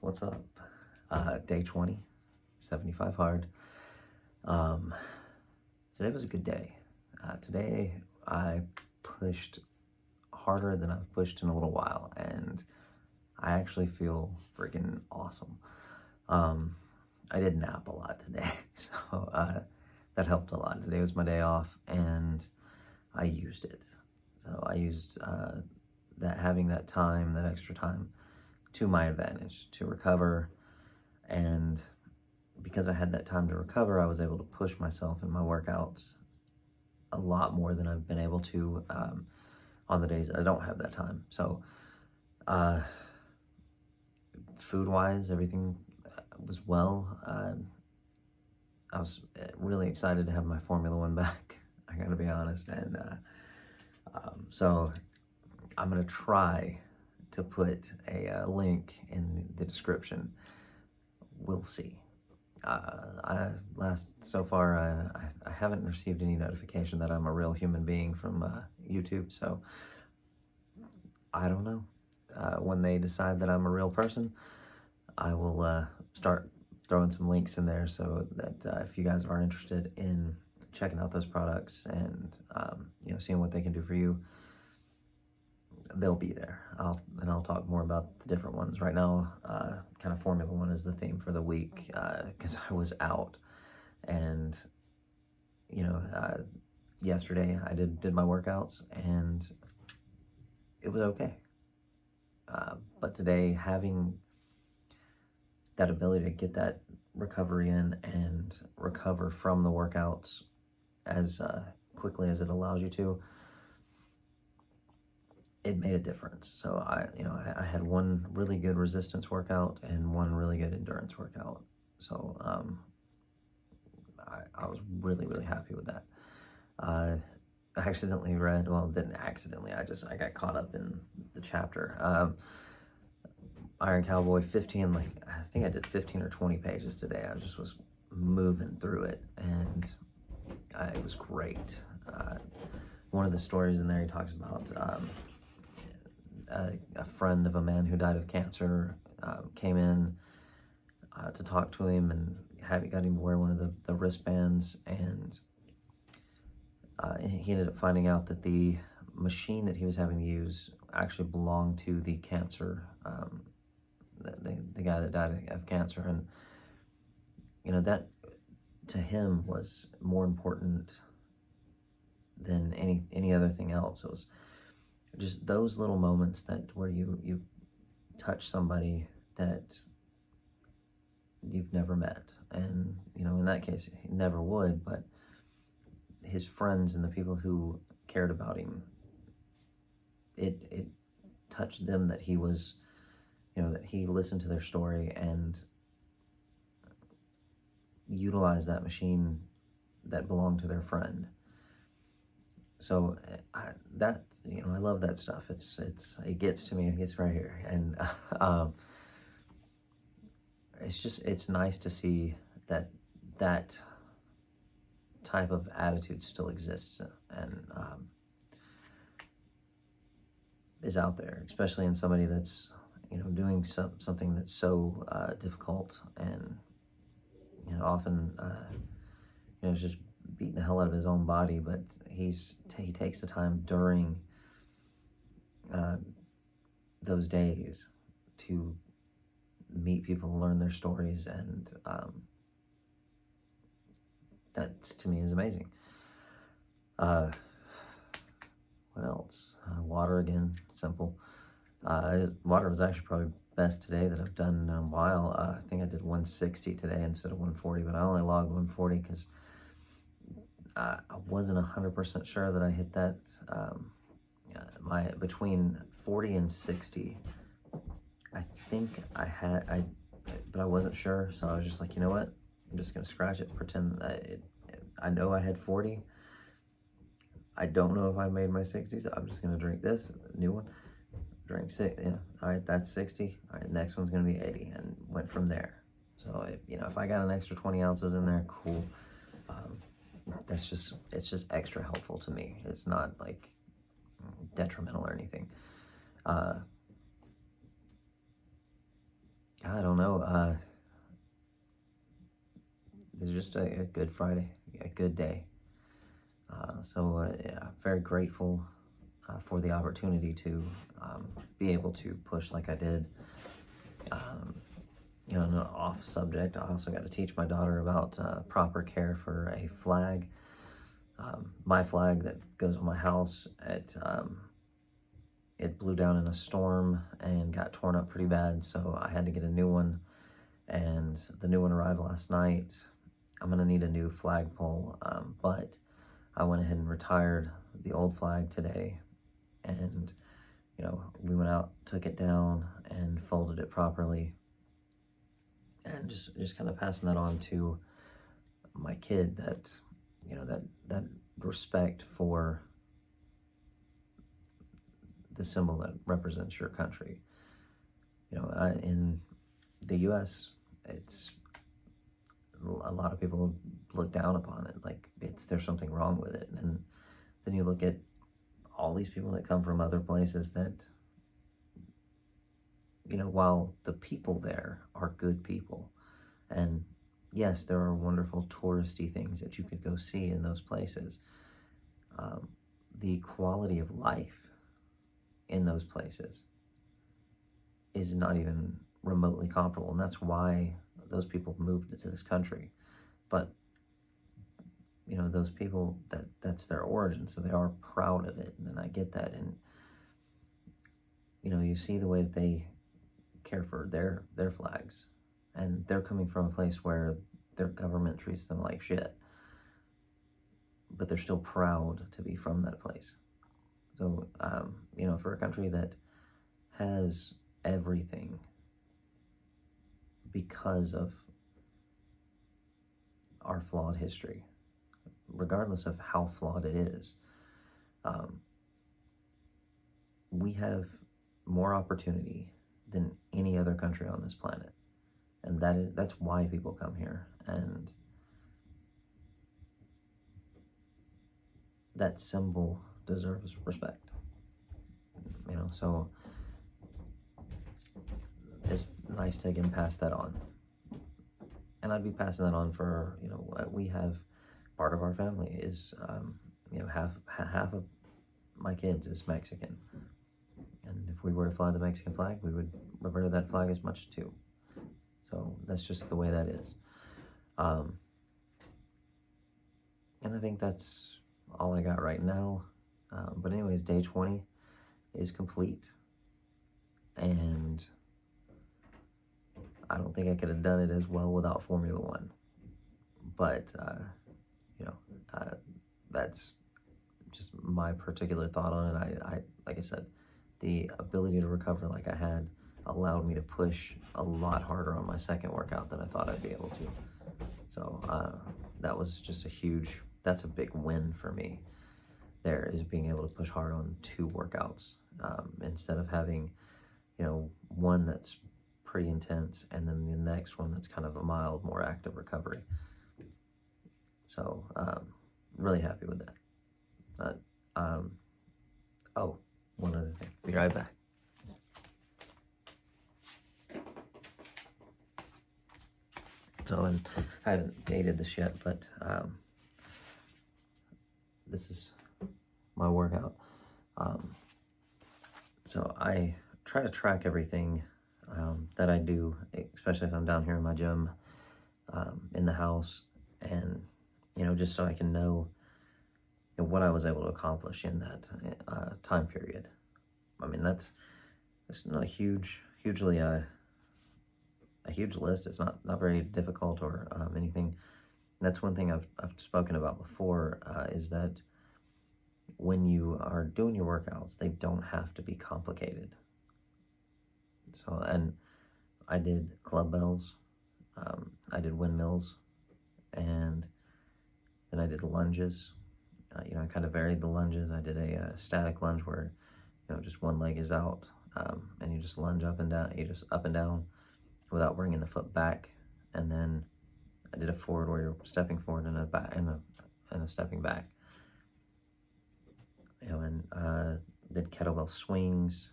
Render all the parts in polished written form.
what's up? Day 20, 75 hard. Um, Today was a good day. Today I pushed harder than I've pushed in a little while, and I actually feel freaking awesome. I did nap a lot today, so that helped a lot. Today was my day off, and I used it. So I used that having that time, that extra time, to my advantage to recover. And because I had that time to recover, I was able to push myself in my workouts a lot more than I've been able to on the days I don't have that time. So food-wise, everything was well. I was really excited to have my Formula One back. I gotta be honest. And so I'm gonna try to put a link in the description. We'll see. I haven't received any notification that I'm a real human being from YouTube, so I don't know. When they decide that I'm a real person, I will start throwing some links in there so that if you guys are interested in checking out those products and seeing what they can do for you, they'll be there. I'll talk more about the different ones. Right now, kind of Formula One is the theme for the week because I was out, and yesterday I did my workouts and it was okay. But today, having that ability to get that recovery in and recover from the workouts as quickly as it allows you to, it made a difference. So I had one really good resistance workout and one really good endurance workout. So I was really, really happy with that. I accidentally read, well, didn't accidentally, I got caught up in the chapter. Iron Cowboy 15, I think I did 15 or 20 pages today. I just was moving through it, and it was great. One of the stories in there, he talks about a friend of a man who died of cancer came in to talk to him and got him to wear one of the wristbands, and he ended up finding out that the machine that he was having to use actually belonged to the cancer, the guy that died of cancer. And that to him was more important than any other thing else. It was just those little moments where you touch somebody that you've never met, and in that case he never would, but his friends and the people who cared about him, it touched them that he was, that he listened to their story and utilized that machine that belonged to their friend. So I love that stuff. It gets to me. It gets right here, and it's nice to see that type of attitude still exists and is out there, especially in somebody that's doing something that's so difficult, and often it's just beating the hell out of his own body, but he takes the time during those days to meet people, learn their stories, and that to me is amazing. What else? Water again, simple. Water was actually probably best today that I've done in a while. I think I did 160 today instead of 140, but I only logged 140 because I wasn't 100% sure that I hit that. My between 40 and 60, I think but I wasn't sure, so I was just like, you know what? I'm just gonna scratch it, pretend I know I had 40. I don't know if I made my 60, so I'm just gonna drink this new one. Drink 6, all right, that's 60. All right, next one's gonna be 80, and went from there. So if I got an extra 20 ounces in there, cool. It's just extra helpful to me. It's not like detrimental or anything. I don't know. It's just a good Friday, a good day. Yeah, very grateful for the opportunity to be able to push like I did. Um, on an off subject, I also got to teach my daughter about proper care for a flag. My flag that goes on my house, it blew down in a storm and got torn up pretty bad, so I had to get a new one, and the new one arrived last night. I'm going to need a new flagpole, but I went ahead and retired the old flag today, and we went out, took it down, and folded it properly, and just kind of passing that on to my kid, that that respect for the symbol that represents your country. In the U.S., it's a lot of people look down upon it, like there's something wrong with it, and then you look at all these people that come from other places that, while the people there are good people, and yes, there are wonderful touristy things that you could go see in those places, the quality of life in those places is not even remotely comparable, and that's why those people moved into this country. But those people, that's their origin, so they are proud of it, and I get that. And you see the way that they care for their flags, and they're coming from a place where their government treats them like shit, but they're still proud to be from that place. So for a country that has everything because of our flawed history, regardless of how flawed it is, we have more opportunity than any other country on this planet, and that's why people come here, and that symbol deserves respect. So it's nice to again pass that on, and I'd be passing that on for we have part of our family is half of my kids is Mexican, and if we were to fly the Mexican flag, we would revere to that flag as much too. So that's just the way that is. And I think that's all I got right now. But anyways, day 20 is complete, and I don't think I could have done it as well without Formula One. But that's just my particular thought on it. I like I said, the ability to recover like I had allowed me to push a lot harder on my second workout than I thought I'd be able to. So that was just that's a big win for me. There is being able to push hard on 2 workouts instead of having, one that's pretty intense and then the next one that's kind of a mild, more active recovery. So really happy with that. Oh, one other thing. Be right back. So, and I haven't dated this yet, but this is my workout. So I try to track everything that I do, especially if I'm down here in my gym, in the house, and just so I can know what I was able to accomplish in that time period. I mean, it's not hugely a huge list. It's not very difficult or anything. That's one thing I've spoken about before, is that when you are doing your workouts, they don't have to be complicated. So, and I did club bells, I did windmills, and then I did lunges. I kind of varied the lunges. I did a static lunge where, just one leg is out, and you just lunge up and down. You just up and down without bringing the foot back. And then I did a forward where you're stepping forward and a back and a stepping back. And did kettlebell swings,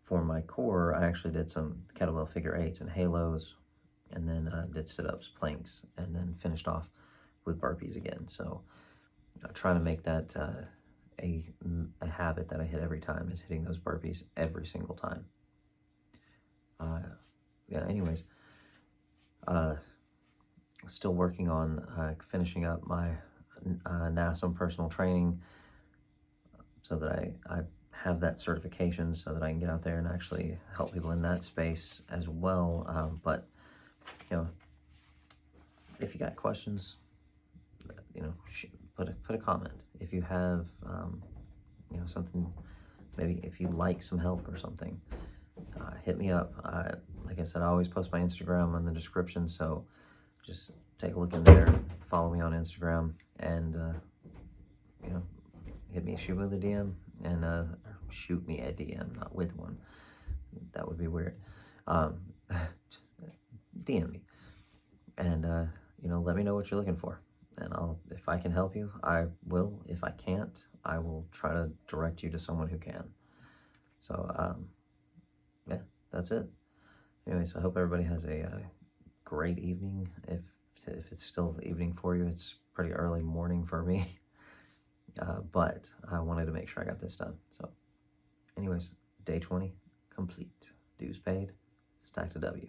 for my core, I actually did some kettlebell figure eights and halos, and then did sit-ups, planks, and then finished off with burpees again. So trying to make that a habit that I hit every time is hitting those burpees every single time. Yeah, anyways, still working on finishing up my NASM personal training so that I have that certification so that I can get out there and actually help people in that space as well. But, you know, if you got questions, you know, put a comment. If you have, you know, something, maybe if you like some help or something, hit me up. Like I said, I always post my Instagram in the description, so just take a look in there, follow me on Instagram, and, you know, hit me, shoot me with a DM, and shoot me a DM, not with one. That would be weird. DM me, and you know, let me know what you're looking for, and if I can help you, I will. If I can't, I will try to direct you to someone who can. So yeah, that's it. Anyways, I hope everybody has a great evening. If it's still evening for you, it's pretty early morning for me. But I wanted to make sure I got this done. So anyways, day 20 complete. Dues paid, stack to W.